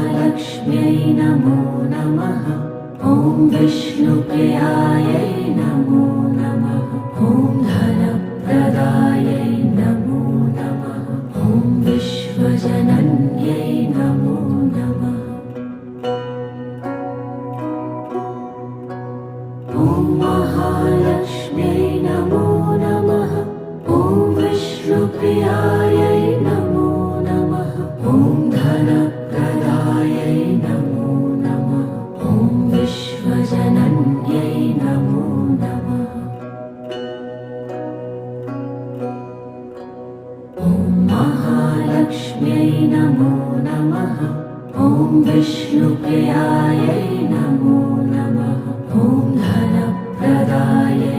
महालक्ष्म्यै नमो नमः। ॐ विष्णुप्रियायै नमो नमः। ॐ धनप्रदायै नमो नमः। ॐ विश्वजनन्यै नमो नमः। ॐ महालक्ष्म्यै नमो नमः। ॐ विष्णुप्रियायै नमो नमः। ॐ धनप्रदायै नमो नमः। ॐ विश्वजनन्यै नमो नमः। ॐ महालक्ष्म्यै नमो नमः। ॐ विष्णुप्रियायै नमो नमः। ॐ धनप्रदायै